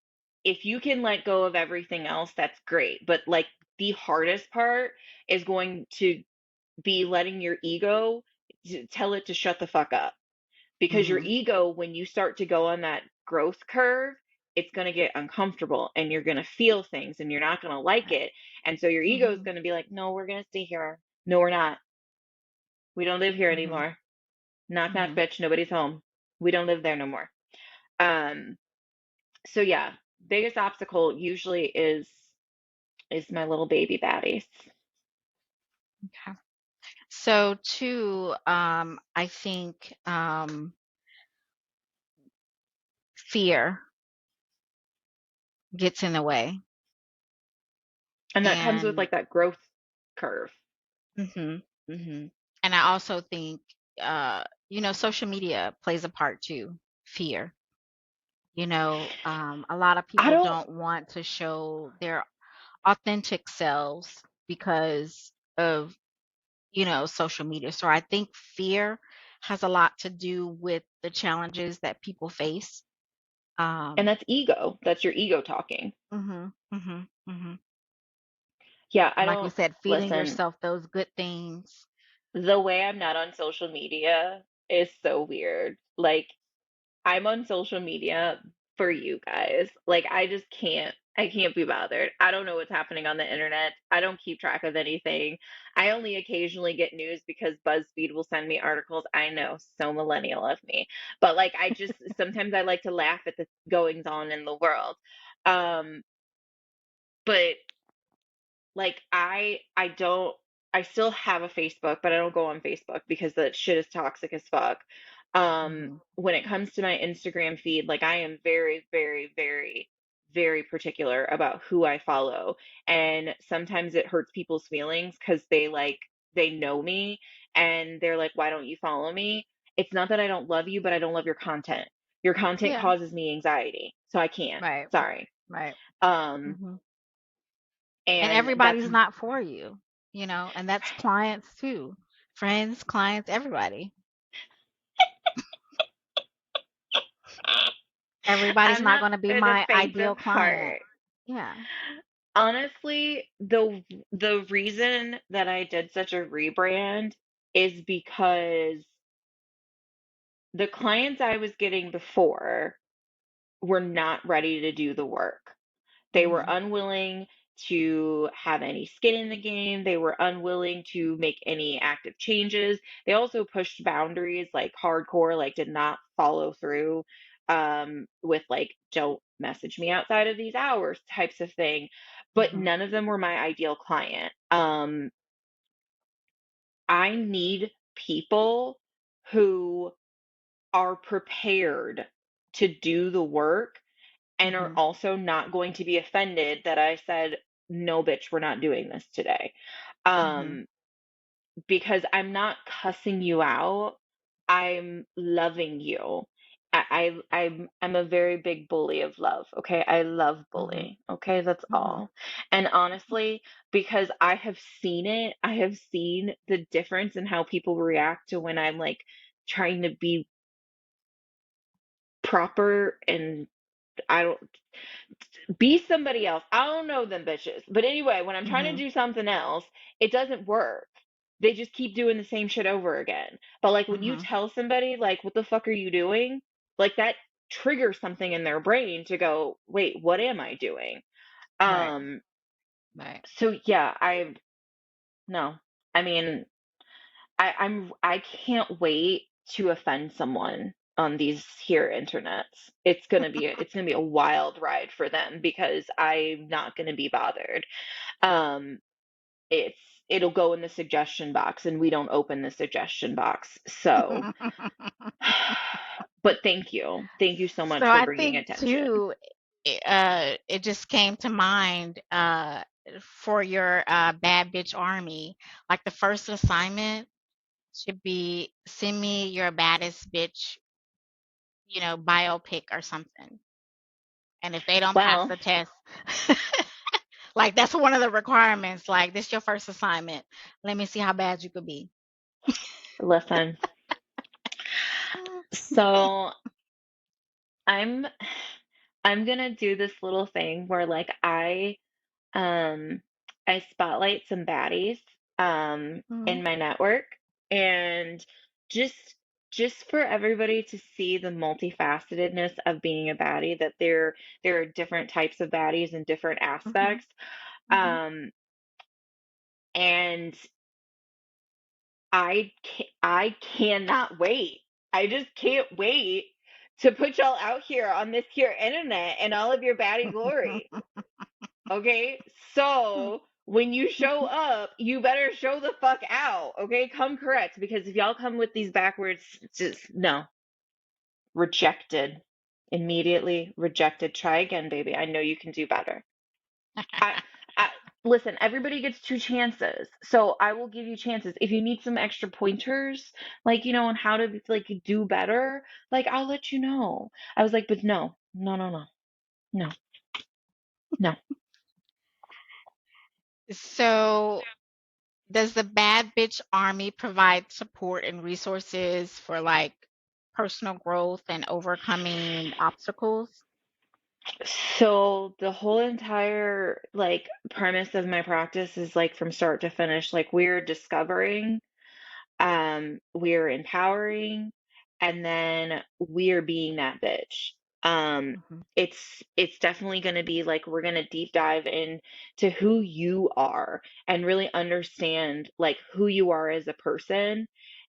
if you can let go of everything else, that's great. But like, the hardest part is going to be letting your ego tell it to shut the fuck up. Because your Mhm. ego, when you start to go on that growth curve, it's going to get uncomfortable and you're going to feel things and you're not going to like Right. it. And so your ego is Mhm. going to be like, no, we're going to stay here. No, we're not. We don't live here Mhm. anymore. Knock, knock, Mhm. bitch. Nobody's home. We don't live there no more. Um, so yeah, biggest obstacle usually is my little baby baddies. Okay. So too, I think fear gets in the way. And that comes with And like that growth curve. mhm. Mhm. And I also think social media plays a part too. Fear. A lot of I people don't, don't want to show their authentic selves because of social media. So I think fear has a lot to do with the challenges that people face. and Um, that's ego. That's your ego talking. mhm, mhm, mhm. Yeah, I And like we don't, said, feeding listen, yourself those good things. the way I'm not on social media is so weird. Like, I'm on social media for you guys. Like, I just can't. I can't be bothered. I don't know what's happening on the internet. I don't keep track of anything. I only occasionally get news because BuzzFeed will send me articles. I know, so millennial of me. But like, I just sometimes I like to laugh at the goings on in the world. Um, but like, I don't, I still have a Facebook, but I don't go on Facebook because the shit is toxic as fuck. Mhm. When it comes to my Instagram feed, like, I am very, very, very, very particular about who I follow. And sometimes it hurts people's feelings because they know me and they're like, why don't you follow me? It's not that I don't love you, but I don't love your content. Your content Yeah. causes me anxiety, so I can't. Right. Sorry. Right. Um, Hmm. And and that's everybody's not for you, and that's clients too, friends, clients, everybody. Everybody's I'm not not going to be for the my face ideal of client. heart. Yeah. Honestly, the reason that I did such a rebrand is because the clients I was getting before were not ready to do the work. They were Mhm. unwilling to have any skin in the game. They were unwilling to make any active changes. They also pushed boundaries like hardcore, like did not follow through with like don't message me outside of these hours types of thing. But Mhm. none of them were my ideal client. I need people who are prepared to do the work and are Mhm. also not going to be offended that I said, no, bitch, we're not doing this today. Mhm. Um, because I'm not cussing you out. I'm loving you. I'm a very big bully of love. Okay. I love Mhm. bullying. Okay. That's Mhm. all. And honestly, because I have seen it, I have seen the difference in how people react to when I'm like trying to be proper and I don't be somebody else. I don't know them bitches. But anyway, when I'm trying to Mhm. do something else, it doesn't work. They just keep doing the same shit over again. But like when you Mhm. tell somebody like what the fuck are you doing? Like that triggers something in their brain to go, "Wait, what am I doing?" Right. Um Right. so yeah, I no. I mean, I can't wait to offend someone on these here internets. It's gonna be a wild ride for them because I'm not gonna be bothered. Um, it's it'll go in the suggestion box and we don't open the suggestion box. So, but thank you. Thank you so So much for I bringing think attention. too, it just came to mind for your bad bitch army. Like the first assignment should be send me your baddest bitch, biopic or something. And if they don't pass Well, the test, like that's one of the requirements. Like this your first assignment. Let me see how bad you could be. listen. So I'm I'm gonna do this little thing where like um I spotlight some baddies Mhm, in my network and just just for everybody to see the multifacetedness of being a baddie, that there are different types of baddies and different mhm, aspects. mhm. Um and I cannot wait. I just can't wait to put y'all out here on this here internet and all of your baddie glory. Okay? So when you show up, you better show the fuck out. Okay? Come correct. Because if y'all come with these backwards, just no. Rejected. Immediately rejected. Try again, baby. I know you can do better. I, I listen, everybody gets two chances. So I will give you chances. If you need some extra pointers, like, on how to like do better, like I'll let you know. I was like, but no, no, no, no, no, no. So does the Bad Bitch Army provide support and resources for like personal growth and overcoming obstacles? So the whole entire like premise of my practice is like from start to finish, like we're discovering, we're empowering, and then we're being that bitch. um Mhm, it's definitely going to be like we're going to deep dive into who you are and really understand like who you are as a person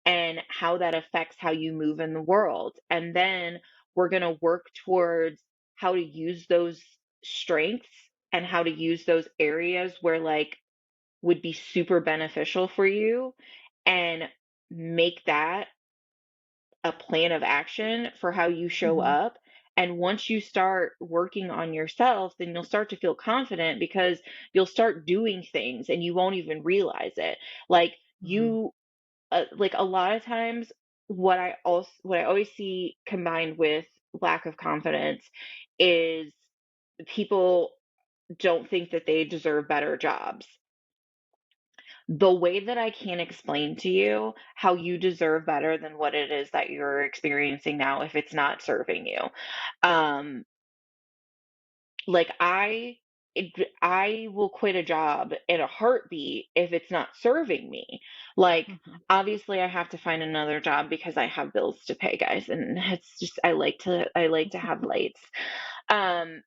and how that affects how you move in the world, and then we're going to work towards how to use those strengths and how to use those areas where like would be super beneficial for you and make that a plan of action for how you show mhm, up. And once you start working on yourself, then you'll start to feel confident because you'll start doing things and you won't even realize it. Like mhm, like a lot of times, what I always see combined with lack of confidence is people don't think that they deserve better jobs. The way that I can explain to you how you deserve better than what it is that you're experiencing now if it's not serving you. Um, like I will quit a job in a heartbeat if it's not serving me. Like mhm, obviously I have to find another job because I have bills to pay, guys, and it's just I like to have lights. Um,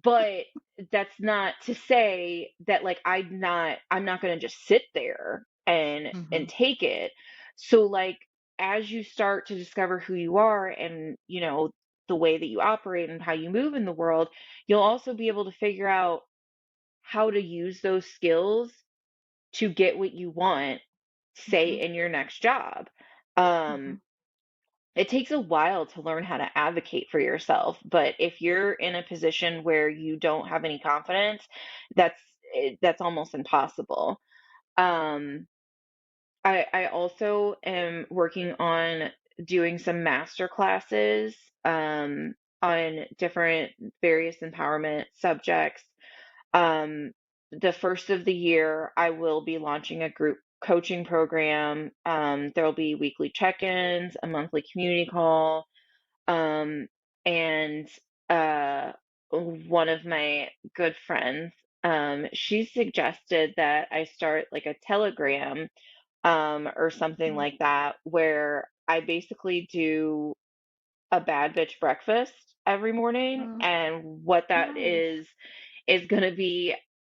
but that's not to say that like I'm not going to just sit there and mhm, take it. So like as you start to discover who you are and the way that you operate and how you move in the world, you'll also be able to figure out how to use those skills to get what you want, say mhm, in your next job. Um mhm, it takes a while to learn how to advocate for yourself, but if you're in a position where you don't have any confidence, that's almost impossible. Um, I also am working on doing some master classes on different various empowerment subjects. um, the first of the year, I will be launching a group coaching program. There'll be weekly check-ins, a monthly community call, um, and one of my good friends, she suggested that I start like a Telegram, or something mhm, like that, where I basically do a bad bitch breakfast every morning. mhm. And what that Nice. is going to be,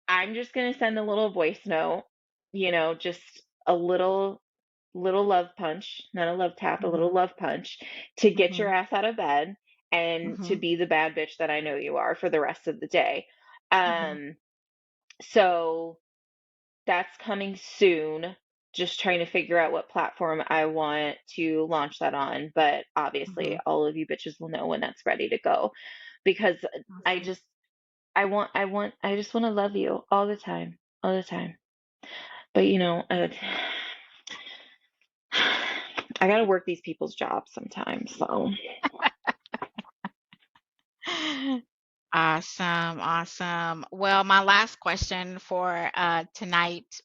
I'm just going to send a little voice note, just a little love punch, not a love tap, a little Mhm. love punch to get your Mhm. ass out of bed and to Mhm. be the bad bitch that I know you are for the rest of the day. Mhm. Um, so that's coming soon. Just trying to figure out what platform I want to launch that on. But obviously, Mhm. all of you bitches will know when that's ready to go because I Awesome. just, I just want to love you all the time, all the time. But I gotta work these people's jobs sometimes. So, Awesome. Awesome. Well, my last question for tonight,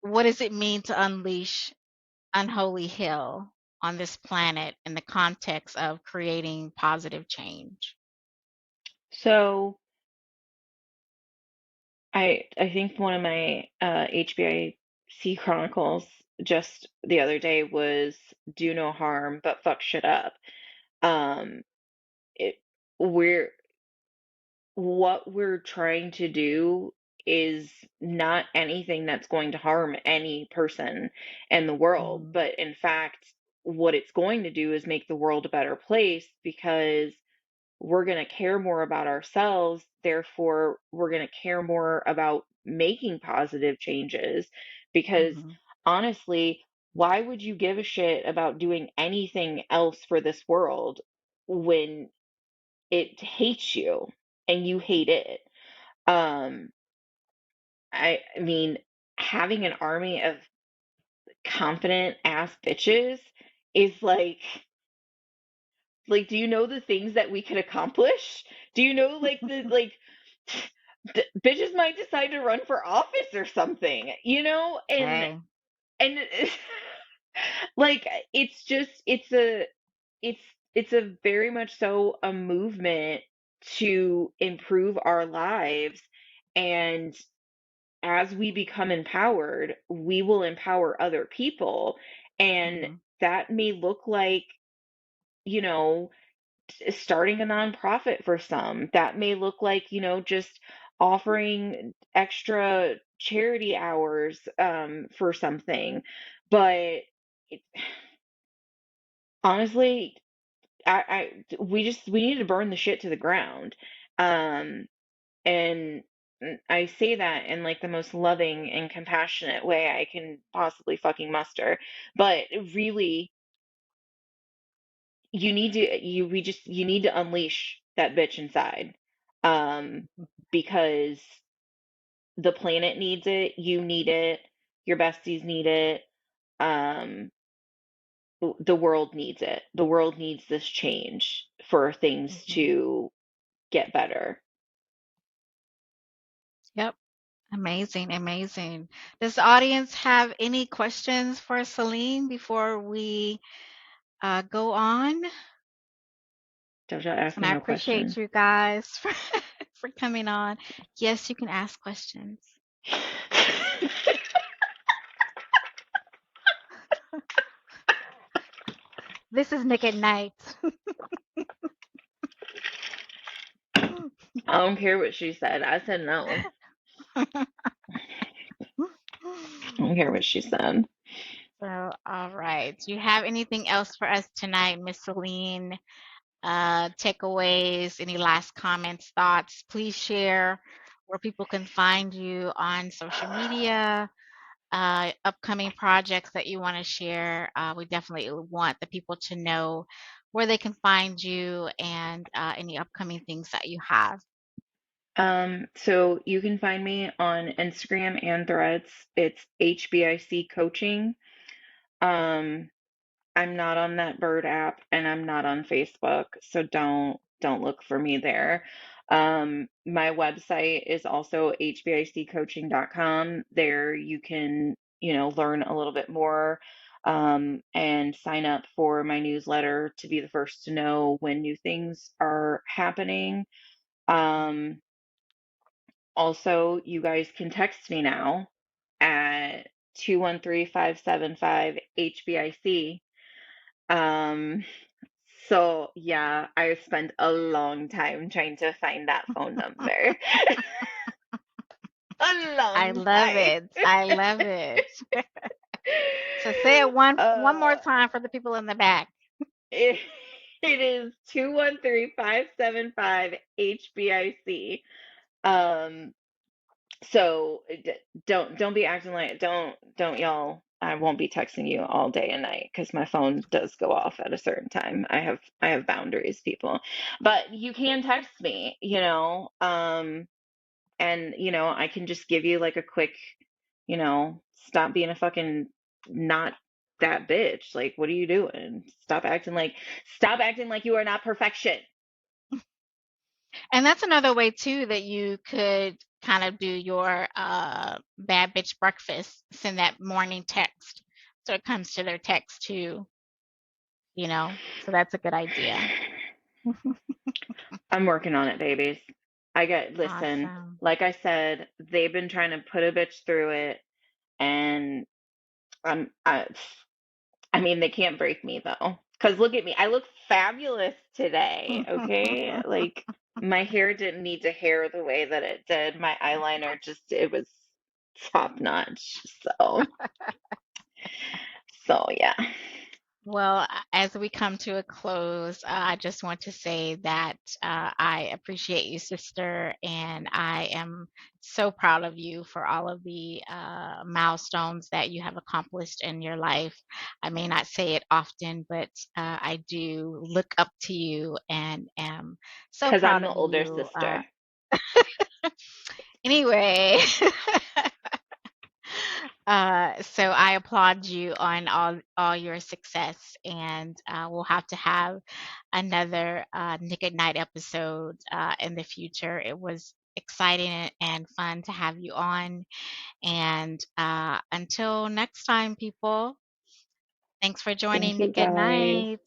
what does it mean to unleash unholy hell on this planet in the context of creating positive change? so I think one of my HBIC chronicles just the other day was do no harm but fuck shit up. Um, it we're what we're trying to do is not anything that's going to harm any person in the world, Mhm. but in fact, what it's going to do is make the world a better place because we're going to care more about ourselves. Therefore, we're going to care more about making positive changes because Mhm. honestly, why would you give a shit about doing anything else for this world when it hates you and you hate it? Um, I mean, having an army of confident ass bitches is like, do you know the things that we could accomplish? Do you know bitches might decide to run for office or something, and Hey. and like it's it's a very much so a movement to improve our lives, and as we become empowered, we will empower other people, and Mhm. that may look like, you know, starting a nonprofit for some. That may look like, just offering extra charity hours for something. But it, honestly, we need to burn the shit to the ground. Um, and I say that in like the most loving and compassionate way I can possibly fucking muster. But really, you need to unleash that bitch inside. Um, because the planet needs it, you need it, your besties need it, um, the world needs it. The world needs this change for things Mhm. to get better. Yep. Amazing, amazing. Does the audience have any questions for Celine before we go on? Don't ask And me I no appreciate questions. you guys for coming on. Yes, you can ask questions. This is Nick at Night. I don't care what she said. I said no. I don't care what she said. So, all right. Do you have anything else for us tonight, Miss Celine? Takeaways, any last comments, thoughts? Please share where people can find you on social media, upcoming projects that you want to share. We definitely want the people to know where they can find you and any upcoming things that you have. So you can find me on Instagram and Threads. It's HBIC Coaching. Um, I'm not on that bird app and I'm not on Facebook, so don't look for me there. My website is also hbiccoaching.com. There you can, learn a little bit more and sign up for my newsletter to be the first to know when new things are happening. Um, Also, you guys can text me now at 213-575 HBIC. Um, so yeah, I spent a long time trying to find that phone number. A I Long love time. it. I love it. So say it one more uh, time for the people in the back. it, it is 213-575 HBIC. Um, so don't be acting like don't y'all. I won't be texting you all day and night because my phone does go off at a certain time. I have boundaries, people. But you can text me, and I can just give you like a quick, stop being a fucking not that bitch. Like, what are you doing? Stop acting like you are not perfection. And that's another way too that you could kind of do your bad bitch breakfast. Send that morning text. So it comes to their text too, you know. So that's a good idea. I'm working on it, babies. Listen, Awesome. like I said, they've been trying to put a bitch through it, and I'm, I mean, they can't break me though. Because look at me. I look fabulous today, okay? Like, my hair didn't need to hair the way that it did. My eyeliner it was top notch. So yeah. Well, as we come to a close, I just want to say that I appreciate you, sister, and I am so proud of you for all of the milestones that you have accomplished in your life. I may not say it often, but I do look up to you and am so Because I'm proud the of older you. sister. Anyway, so I applaud you on all your success, and we'll have to have another Nick at Night episode in the future. It was exciting and fun to have you on, and until next time, people, thanks for Thank joining you Nick at guys. Night.